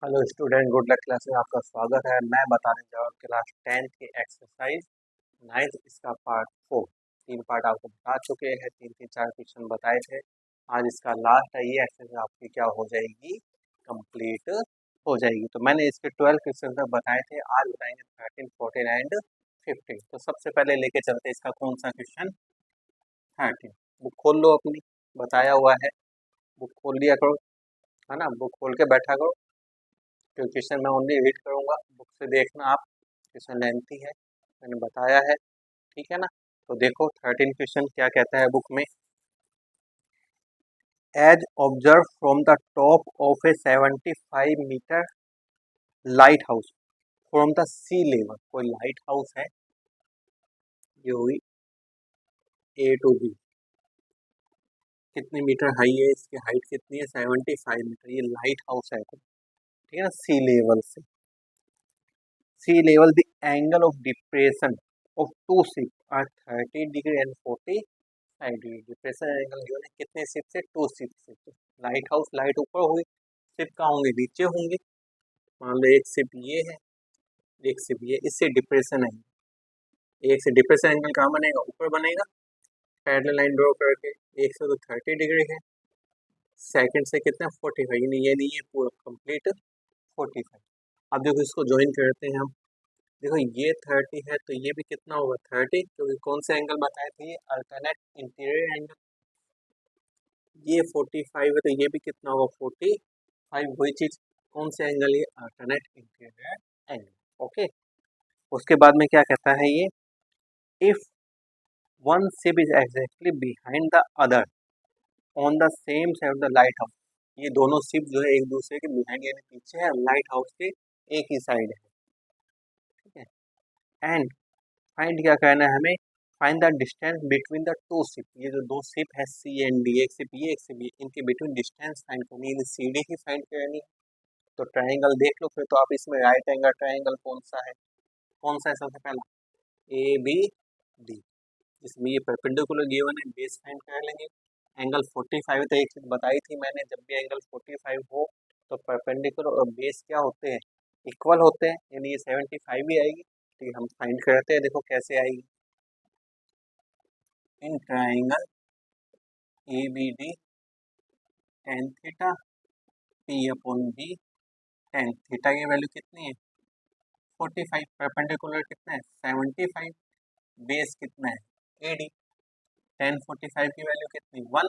Hello student, good luck class में आपका स्वागत है। मैं बताने जा रहा हूँ क्लास 10th की एक्सरसाइज 9th इसका पार्ट 4। 3 पार्ट आपको बता चुके हैं, 3-4 क्वेश्चन बताए थे। आज इसका लास्ट है। ये एक्सरसाइज आपकी क्या हो जाएगी, कंप्लीट हो जाएगी। तो मैंने इसके 12 क्वेश्चन तक बताए थे, आज बताएंगे 13, 14 एंड 15। तो सबसे पहले लेके चलते हैं इसका कौन सा क्वेश्चन, 13। बुक खोल लो अपनी, बताया हुआ है, बुक खोल लिया करो, है ना। बुक खोल के बैठा करो, क्योंकि क्वेश्चन मैं ओनली रीड करूंगा, बुक से देखना आप। क्वेश्चन लेंथी है, मैंने बताया है, ठीक है ना। तो देखो 13 क्वेश्चन क्या कहता है बुक में। As observe from the top of a 75 metre lighthouse from the sea level. कोई लाइट हाउस है, ये हुई ए टू बी। कितने मीटर हाई है, इसकी हाइट कितनी है, 75 मीटर। ये लाइट हाउस है, ठीक है ना। सी लेवल से, sea level the angle of depression of two ship are 30 degree and 45 degree. Depression angle जो है कितने शिप से, टू शिप से। तो लाइट हाउस, लाइट ऊपर हुई, शिप कहाँ होंगे, नीचे होंगे। मान लो एक शिप ये है, एक शिप ये, इससे डिप्रेशन है। एक से डिप्रेशन एंगल कहाँ बनेगा, ऊपर बनेगा। पैरेलल लाइन ड्रॉ करके, एक से तो 30 डिग्री है, सेकंड से कितना 45, ये नहीं है पूरा कंप्लीट 45। अब देखो इसको ज्वाइन करते हैं हम। देखो ये 30 है तो ये भी कितना होगा 30, क्योंकि कौन से एंगल बताए थे, ये अल्टरनेट इंटीरियर एंगल। ये 45 है तो ये भी कितना होगा 45। वही चीज, कौन से एंगल, ये अल्टरनेट इंटीरियर एंगल। ओके, उसके बाद में क्या कहता है ये, if one ship is exactly behind the other on the same side of the light house. ये दोनों शिप जो है एक दूसरे के बिहाइंड यानी पीछे है, लाइट हाउस के एक ही साइड है, ठीक है। एंड फाइंड क्या करना है हमें, find the distance between the two ship. ये जो दो शिप है सी एंड डी, एक शिप ये एक शिप ये, इनके बिटवीन डिस्टेंस फाइंड करनी है, सी डी ही फाइंड करनी है। तो ट्राइंगल देख लो फिर, तो आप इसमें राइट एंगल ट्राइंगल कौन सा है, कौन सा है सबसे पहला, ए बी डी। इसमें ये परपेंडिकुलर गिवन है, बेस फाइंड कर लेंगे। एंगल 45 तो एक चीज बताई थी मैंने, जब भी एंगल 45 हो तो परपेंडिकुलर और बेस क्या होते हैं, इक्वल होते हैं, यानी ये 75 भी आएगी। तो ये हम फाइंड करते हैं, देखो कैसे आएगी। In triangle A B D tan theta P upon B, tan theta की वैल्यू कितनी है 45, परपेंडिकुलर कितना है 75, बेस कितना है ए डी। टेन 45 की वैल्यू कितनी 1,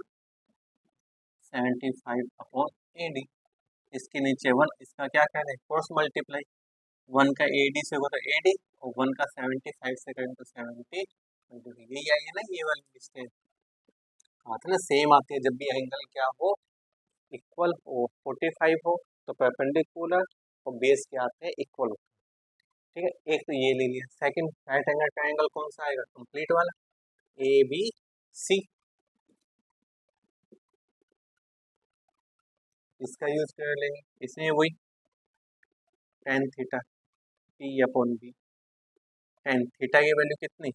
75 अपॉन ए डी। इसके नीचे 1, इसका क्या कह रहे हैं क्रॉस मल्टीप्लाई। 1 का ए डी से होगा तो ए डी, और 1 का 75 से करें तो 70। यही आई है ना ये वाली डिस्टेंस, कहा था ना सेम आती है जब भी एंगल क्या हो, इक्वल हो, 45 हो तो परपेंडिकुलर, और बेस क्या आते हैं इक्वल हो। ठीक है, एक तो ये ले लिया। सेकंड, राइट एंगल ट्राइंगल कौन सा आएगा, कंप्लीट वाला, ए बी सी। इसका यूज कर लेंगे, इसमें वही tan theta P upon B. Tan theta की वैल्यू कितनी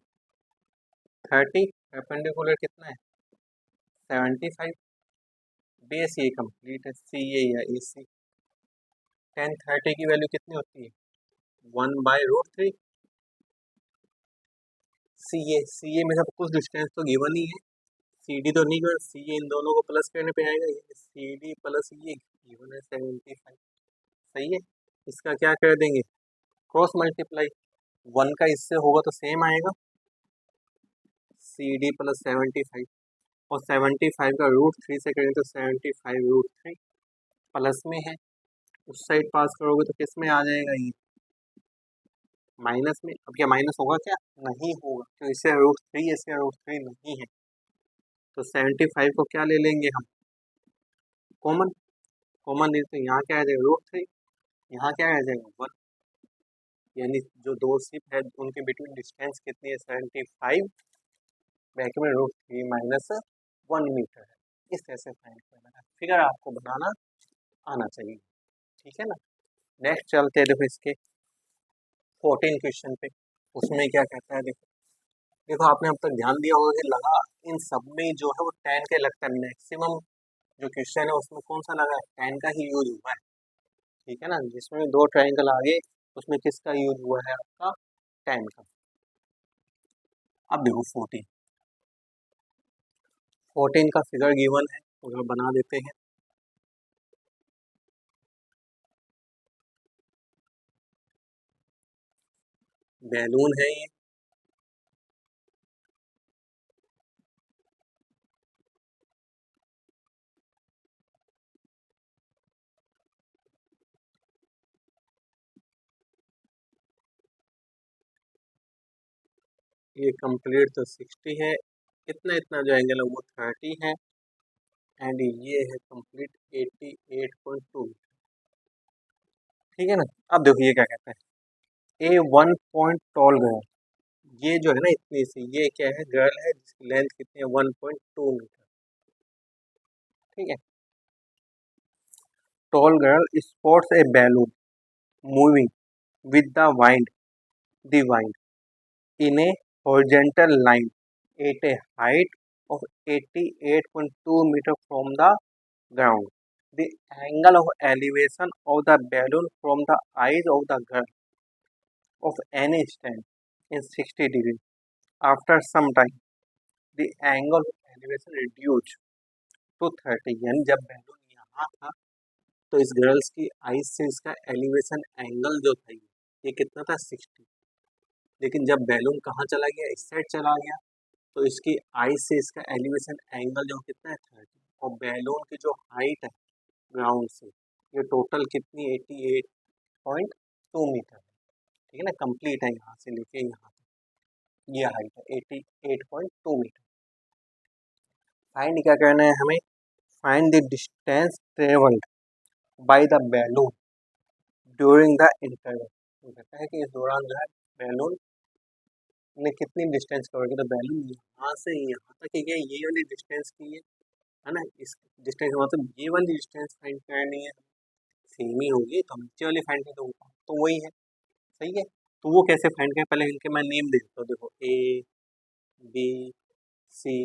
30, परपेंडिकुलर कितना है 75, बेस ये कंप्लीट है सी ए या ए सी। टेन 30 की वैल्यू कितनी होती है 1/√3 सी ए में सब कुछ डिस्टेंस तो गिवन ही है, सी डी तो नहीं गिवन, सी ए इन दोनों को प्लस करने पे आएगा, ये सी डी प्लस ये गिवन है 75। सही है, इसका क्या कर देंगे क्रॉस मल्टीप्लाई। 1 का इससे होगा तो सेम आएगा, सी डी प्लस 75, और 75 का √3 से करेंगे तो 75√3 प्लस में है। उस साइड पास करोगे तो किस में आ जाएगा ये माइनस में। अब क्या माइनस होगा, क्या नहीं होगा, तो इससे √3, इससे √3 नहीं है। तो 75 को क्या ले लेंगे हम कॉमन, कॉमन ले तो यहाँ क्या आ जाएगा √3, यहाँ क्या आ जाएगा 1। यानी जो दो शिप है उनके बिटवीन डिस्टेंस कितनी है 75, बैक में √3 माइनस 1 मीटर है। इस तरह से फाइंड करना है, फिगर आपको बनाना आना चाहिए, ठीक है ना। नेक्स्ट चलते हैं, देखो इसके 14 क्वेश्चन पे। उसमें क्या कहता है, देखो देखो आपने अब तक ध्यान दिया होगा कि लगा इन सब में जो है वो 10 के लगता है। मैक्सिमम जो क्वेश्चन है उसमें कौन सा लगा है 10 का ही यूज हुआ है। ठीक है ना, जिसमें दो ट्राइंगल आ गए उसमें किसका यूज हुआ है आपका, tan का। अब देखो 14 का फिगर गिवन है, उधर बना देते हैं। बैलून है ये कंप्लीट तो 60 है, इतना इतना जो एंगल है वो 30 है, एंड ये है कंप्लीट 88.2। ठीक है ना। अब देखो ये क्या कहता है, ए 1 पॉइंट टॉल गर्ल, ये जो है ना इतनी सी, ये क्या है, गर्ल है जिसकी लेंथ कितनी है 1.2 मीटर। ठीक है। Tall girl spots A balloon moving with the wind in a horizontal line at a height of 88.2 meter from the ground. The angle of elevation of the balloon from the eyes of the girl of any stand is 60 degrees. After some time, the angle of elevation reduced to 30। यानी जब balloon यहाँ था तो इस girls की eyes से इसका elevation angle जो था ये कितना था, 60। लेकिन जब बैलून कहाँ चला गया, इस साइड चला गया, तो इसकी आईज से इसका एलिवेशन एंगल जो कितना है, 30। और बैलून की जो हाइट है ग्राउंड से, ये टोटल कितनी 88.2 मीटर है। ठीक है ना, कंप्लीट है यहाँ से लेके यहाँ तक ये हाइट है 88.2 मीटर। फाइंड क्या करना है हमें, find the distance travelled by the balloon during the interval. तो कहता है कि इस दौरान जो है बैलून ने कितनी डिस्टेंस कवर की, तो बैलून यहाँ से यहाँ तक ही गया, ये वाली डिस्टेंस की है ना, इस डिस्टेंस मतलब ये वाली डिस्टेंस फाइंड करनी है, सेम ही होगी तो हम नीचे वाली फाइंड कर दो, तो वही है। सही है। तो वो कैसे फाइंड करें, पहले इनके मैं नेम दे देता हूँ, देखो A B C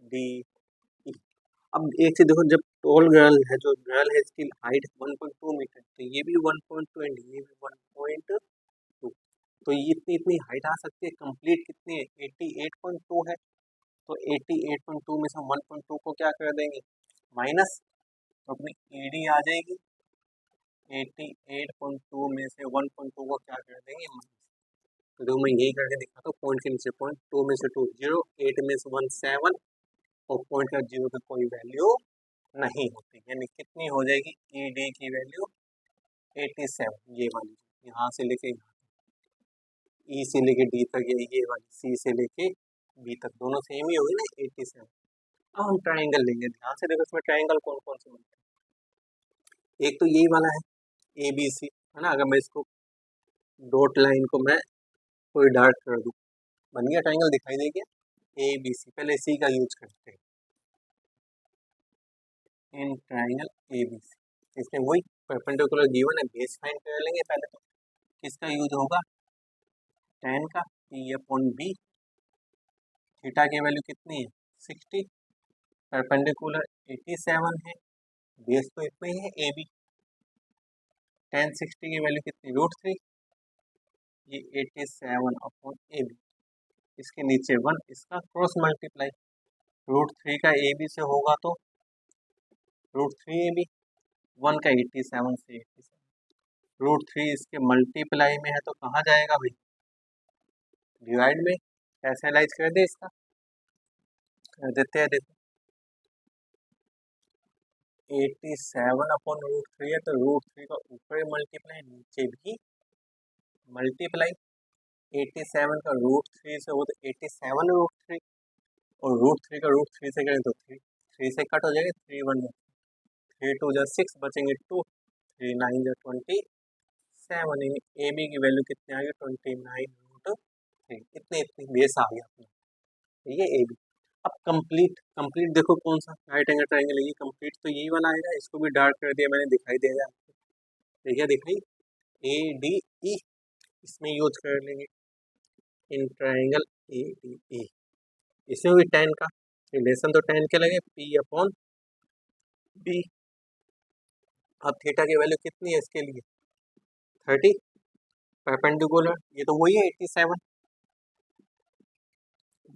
D E. अब एक से देखो, जब टॉल गर्ल है, जो गर्ल है इसकी हाइट 1.2 मीटर, तो ये भी 1.2 एंड ये भी 1.2, तो ये इतनी इतनी हाइट आ सकती है। कंप्लीट कितनी है, 88.2 है, तो 88.2 में से 1.2 को क्या कर देंगे, माइनस, तो अपनी ईडी आ जाएगी। 88.2 में से 1.2 को क्या कर देंगे, माइनस। तो देखो मैं यही करके दिखाता हूँ, पॉइंट के नीचे पॉइंट, 2 में से 2 0, 8 में से 1 7, और पॉइंट का 0 की कोई वैल्यू नहीं होती, यानी कितनी हो जाएगी, ई डी की वैल्यू 87, ये वाली, यहाँ से लेके यहाँ, ई से लेके डी तक, ये वाली सी से लेके बी तक, दोनों सेम ही होगी ना 87। अब हम ट्राइंगल लेंगे, ध्यान से देखो इसमें ट्राइंगल कौन कौन से बनते हैं। एक तो यही वाला है ए बी सी, है ना, अगर मैं इसको डॉट लाइन को मैं कोई डार्क कर दूँ, बन गया ट्राइंगल, दिखाई देगा ए बी सी। पहले सी का यूज करते हैं इन ट्राइंगल ए बी सी, इसमें वही परपेंडिकुलर गिवन है, बेस फाइंड कर लेंगे पहले। तो किसका यूज होगा, tan का, पी अपॉन बी, थीटा की वैल्यू कितनी है 60, परपेंडिकुलर 87 है, बेस तो इतना ही है ए बी, tan 60 की वैल्यू कितनी √3, ये 87 अपॉन ए बी, इसके नीचे 1, इसका क्रॉस मल्टीप्लाई, √3 का ए बी से होगा तो √3 ए बी, 1 का 87 से 87, √3 इसके मल्टीप्लाई में है तो कहाँ जाएगा भाई, डिवाइड में, कैसे एनालाइज कर दे इसका, कर देते हैं। देखो 87 अपॉन √3 है, तो √3 का ऊपर मल्टीप्लाई, नीचे भी मल्टीप्लाई, 87 का √3 से हो तो 87 √3, और √3 का √3 से करें तो 3 से कट हो जाएगा, 3 1 3 2 जा 6, बचेंगे 2, 3 9 जा 27, ए बी की वैल्यू कितनी आ गई 29√3, इतने इतनी बेस आ गया अपना, ठीक है ए बी। अब कंप्लीट कंप्लीट देखो कौन सा राइट एंगल ट्राइंगल है, ये कंप्लीट तो यही वाला आएगा, इसको भी डार्क कर दिया मैंने, दिखाई देगा आपको, ठीक है, दिखाई ए डी ई, इसमें यूज कर लेंगे इन ट्राइंगल ए डी ई। इसमें भी tan का रिलेशन तो tan के लगे, पी अपॉन बी, अब थीटा की वैल्यू कितनी है इसके लिए 30, परपेंडिकुलर ये तो वही है 87,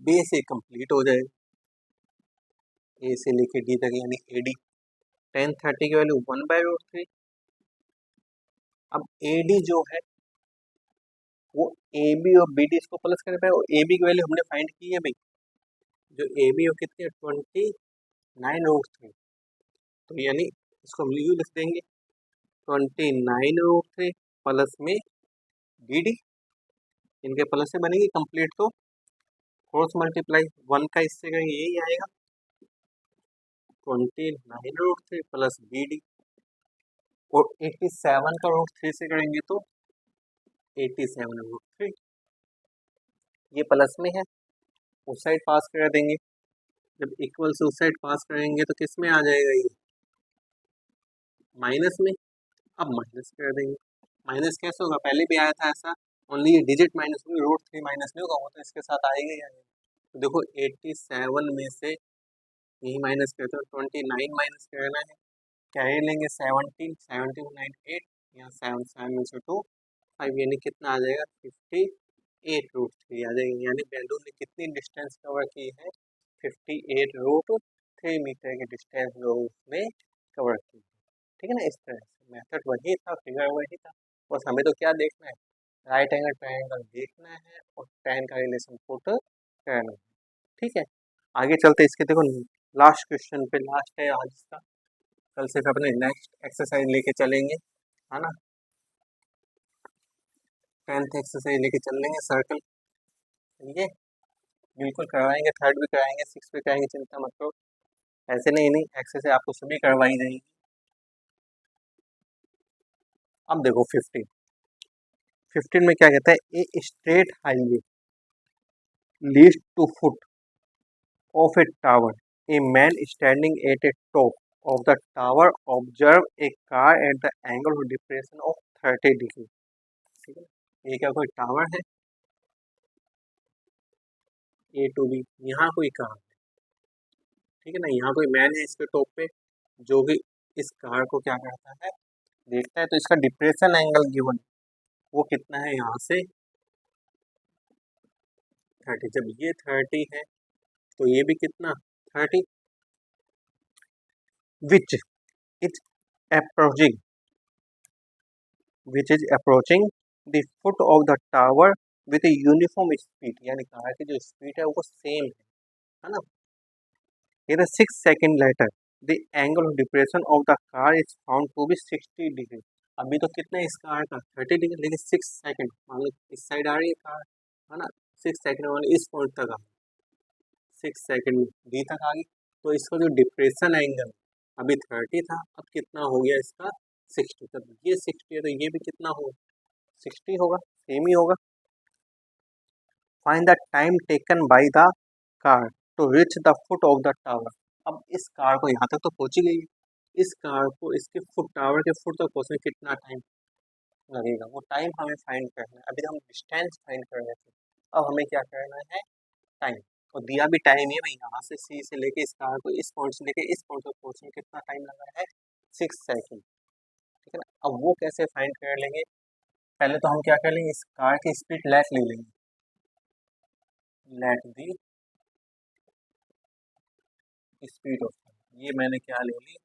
बेस से कंप्लीट हो जाएगा ए से लेके डी तक यानी एडी। टेन 30 की वैल्यू 1/√3। अब एडी जो है वो ए बी और बी डी इसको प्लस करने पे और ए बी की वैल्यू हमने फाइंड की है भाई, जो ए बी और कितनी है 29√3, तो यानी इसको हम यू लिख देंगे 29√3 प्लस में डी डी, इनके प्लस से बनेगी कंप्लीट तो क्रॉस मल्टीप्लाई 1 का इससे करेंगे यही आएगा 29√3 प्लस बी डी, और 87 का √3 से करेंगे तो 87√3, ये प्लस में है उस साइड पास कर देंगे, जब इक्वल से उस साइड पास करेंगे तो किस में आ जाएगा ये माइनस में। अब माइनस कर देंगे, माइनस कैसे होगा पहले भी आया था ऐसा, ओनली ये डिजिट माइनस होगी √3 माइनस नहीं होगा, वो तो इसके साथ आएगा ही आएगा। तो देखो 87 में से यही माइनस करते हो 29 माइनस करना है, क्या ये लेंगे 17, 17 9 8, यहाँ 7 7 में से 2 5 यानी कितना आ जाएगा 58√3 आ जाएगा, यानी बैलून ने कितनी डिस्टेंस कवर की है 58√3 मीटर की डिस्टेंस लोग उसने कवर की, ठीक है ना। इस तरह से मेथड वही था, फिगर वही था, बस हमें तो क्या देखना है राइट एंगल ट्रायंगल देखना है और tan का रिलेशन पुट करना है, ठीक है। आगे चलते इसके देखो लास्ट क्वेश्चन पे, लास्ट है आज का, कल से अपने नेक्स्ट एक्सरसाइज लेके चलेंगे, है ना। 10th एक्सरसाइज लेके चल लेंगे सर्कल, ठीक है, बिल्कुल करवाएंगे, थर्ड भी कराएंगे, 6 भी कराएंगे, चिंता मत करो, ऐसे नहीं नहीं एक्सरसाइज आपको सभी करवाई जाएगी। अब देखो 15 में क्या कहता है, a straight highway leads to foot of a tower, a man standing at a top of the tower observe a car at the angle of depression of 30 degree, ठीक है। ये क्या कोई टावर है ए टू बी, यहाँ कोई car, ठीक है ना, यहाँ कोई मैन है इसके टॉप पे जो कि इस कार को क्या करता है देखता है, तो इसका डिप्रेशन एंगल गिवन वो कितना है यहाँ से 30, जब ये 30 है तो ये भी कितना 30, which is approaching the foot of the tower with uniform speed, यानी कार की जो स्पीड है वो सेम है ना। ये 6 second later the angle of depression of the car is found to be 60 degree, अभी तो कितना है इस कार का 30 डिग्री, लेकिन 6 सेकेंड मान लो इस साइड आ रही है कार, है ना, 6 सेकेंड वाले इस पॉइंट तक आ, 6 सेकेंड में डी तक आ गई, तो इसका जो डिप्रेशन एंगल अभी 30 था, अब कितना हो गया इसका 60, तब ये 60 है तो ये भी कितना होगा 60 होगा, सेम ही होगा। Find the time taken by the car to reach the foot of the tower, अब इस कार को यहाँ तक तो पहुंची गई है, इस कार को इसके फुट टावर के फुट तक पहुंचने में कितना टाइम लगेगा, वो टाइम हमें फाइंड करना है, अभी हम डिस्टेंस फाइंड कर रहे थे, अब हमें क्या करना है टाइम, और दिया भी टाइम है भाई, यहाँ से सी से लेके इस कार को इस पॉइंट से लेके इस पॉइंट तक पहुंचने में कितना टाइम लगा है 6 सेकेंड, ठीक है ना। अब वो कैसे फाइंड कर लेंगे, पहले तो हम क्या कर लेंगे इस कार की स्पीड लेट ले लेंगे, लेट दी स्पीड ऑफ, ये मैंने क्या ले ली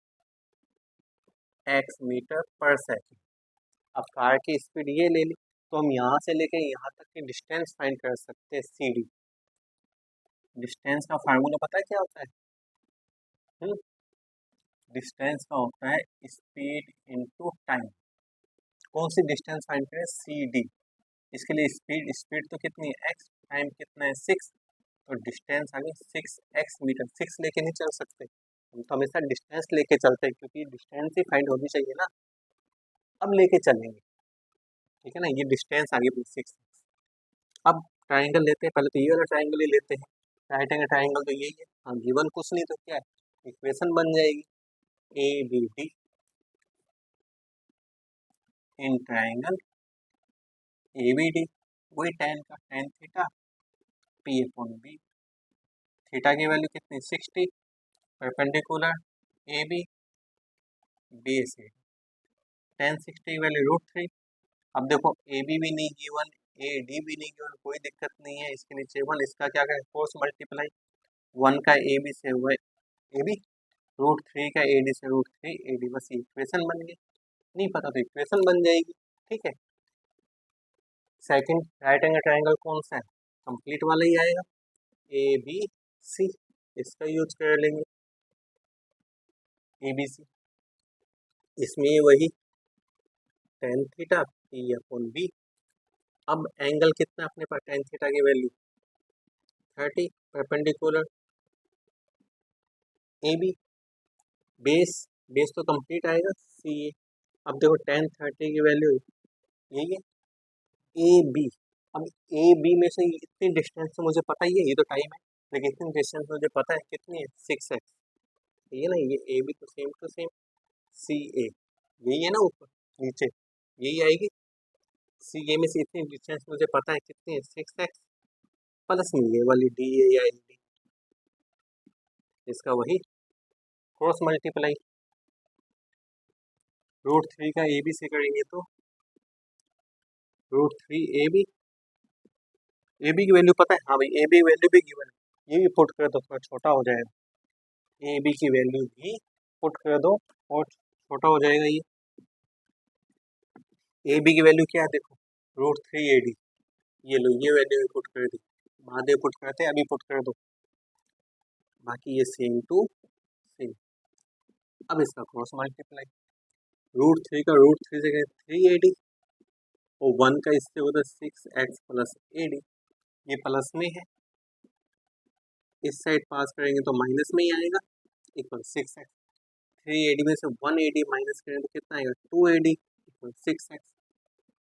x मीटर पर सेकेंड, अब कार की स्पीड ये ले ली, तो हम यहाँ से लेके यहाँ तक की डिस्टेंस फाइंड कर सकते हैं सी डी, डिस्टेंस का फार्मूला पता है क्या होता है, डिस्टेंस का होता है स्पीड इनटू टाइम, कौन सी डिस्टेंस फाइंड करें सी डी, इसके लिए स्पीड स्पीड तो कितनी है x, टाइम कितना है 6, तो डिस्टेंस आ गई 6x मीटर, 6 लेके नहीं चल सकते हम तो हमेशा डिस्टेंस लेके चलते हैं क्योंकि डिस्टेंस ही फाइंड होनी चाहिए ना, अब लेके चलेंगे, ठीक है ना, ये डिस्टेंस आ गई 6। अब ट्राइंगल लेते हैं, पहले तो ये वाला ट्राइंगल ही लेते हैं, राइट एंगल ट्राइंगल तो यही है, हाँ गिवन कुछ नहीं तो क्या है इक्वेशन बन जाएगी A B D in triangle A B D, वही tan का tan theta P upon B, theta की वैल्यू कितनी 60, perpendicular A B B C, tan60 की वैल्यू √3। अब देखो ए बी नहीं गिवन, ए डी भी नहीं गिवन, कोई दिक्कत नहीं है, इसके नीचे 1, इसका क्या करें क्रॉस मल्टीप्लाई, 1 का ए बी से हुआ ए बी, √3 का ए डी से √3 ए डी, बस इक्वेशन बन गई। नहीं पता तो इक्वेशन बन जाएगी। ठीक है, सेकंड राइट एंगल ट्रायंगल कौन सा है, कंप्लीट वाला ही आएगा, ए बी सी, इसका यूज कर लेंगे ए बी सी। इसमें वही tan थीटा P/B। अब एंगल कितना अपने पास, tan थीटा की value 30 perpendicular A B, base base तो कंप्लीट आएगा सी ए। अब देखो tan30 की वैल्यू यही है ए बी। अब ए बी में से इतनी डिस्टेंस तो मुझे पता ही है, ये तो टाइम है, लेकिन इतनी डिस्टेंस मुझे पता है कितनी है 6x, ये ना, ये ए बी तो सेम टू सेम सी ए, यही है ना ऊपर नीचे, यही आएगी। सी ए में से इतनी डिस्टेंस मुझे पता है कितनी है 6x, प्लस में ये वाली डी ए आएगी, इसका वही क्रॉस मल्टीप्लाई, √3 का ए बी से करेंगे तो √3 ए बी की वैल्यू पता है, हाँ भाई ए बी की वैल्यू भी गिवन है, ये भी पुट कर दो, थोड़ा छोटा हो जाएगा, ए बी की वैल्यू भी पुट कर दो और छोटा हो जाएगा ये। ए बी की वैल्यू क्या है देखो, √3 ए डी, ये लो ये वैल्यू भी पुट कर दी, बाद में पुट करते हैं, अभी पुट कर दो, बाकी ये सेम टू सेम। अब इसका क्रॉस मल्टीप्लाई, √3 का √3 से 3 और 1 का इससे होता है 6x प्लस ए डी, ये प्लस में है, इस साइड पास करेंगे तो माइनस में ही आएगा, इक्वल 6x, 3 में से 1 माइनस करेंगे तो कितना आएगा 2 इक्वल 6x,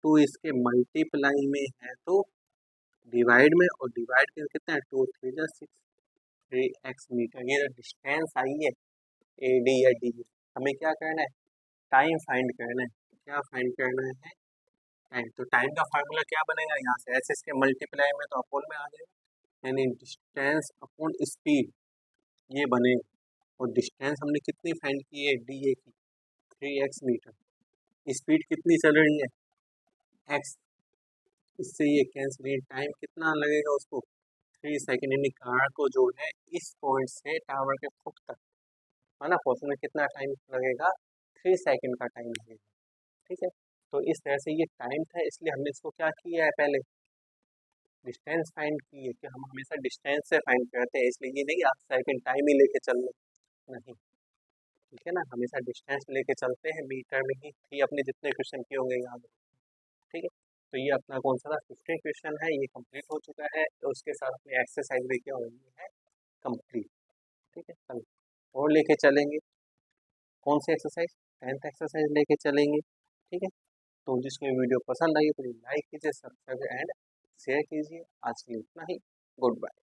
2 इसके मल्टीप्लाई में है तो डिवाइड में, और डिवाइड करके कितना है 2 3 6, 3x मीटर, ये डिस्टेंस आई है ए डी या डी। हमें क्या करना है, टाइम फाइंड करना है, क्या फाइंड करना है टाइम। तो टाइम का फार्मूला क्या बनेगा, यहाँ से एस के मल्टीप्लाई में तो अपोन में आ जाएगा, यानी डिस्टेंस अपॉन स्पीड, ये बनेगा। और डिस्टेंस हमने कितनी फाइंड की है डी ए की 3x मीटर, स्पीड कितनी चल रही है x, इससे ये कैंसिल, टाइम कितना लगेगा उसको 3 सेकेंड, यानी कार को जो है इस पॉइंट से टावर के फुट तक, है ना, पहुँचने में कितना टाइम लगेगा 3 सेकेंड का टाइम लगेगा। ठीक है, तो इस तरह से ये टाइम था, इसलिए हमने इसको क्या किया है, पहले डिस्टेंस फाइंड की है, कि हम हमेशा डिस्टेंस से फाइंड करते हैं, इसलिए ये नहीं आप सेकेंड टाइम ही लेके चल नहीं, ठीक है ना, हमेशा डिस्टेंस लेके चलते हैं, मीटर में ही अपने जितने क्वेश्चन किए होंगे याद हो। ठीक है, तो ये अपना कौन सा था 15 क्वेश्चन है, ये कंप्लीट हो चुका है, तो उसके साथ अपनी एक्सरसाइज भी क्या होगी है कंप्लीट। ठीक है, कल और लेके चलेंगे, कौन सी एक्सरसाइज, 10th एक्सरसाइज लेके चलेंगे। ठीक है, तो जिसको वीडियो पसंद आई तो लाइक कीजिए, सब्सक्राइब एंड शेयर कीजिए। आज के लिए इतना ही, गुड बाय।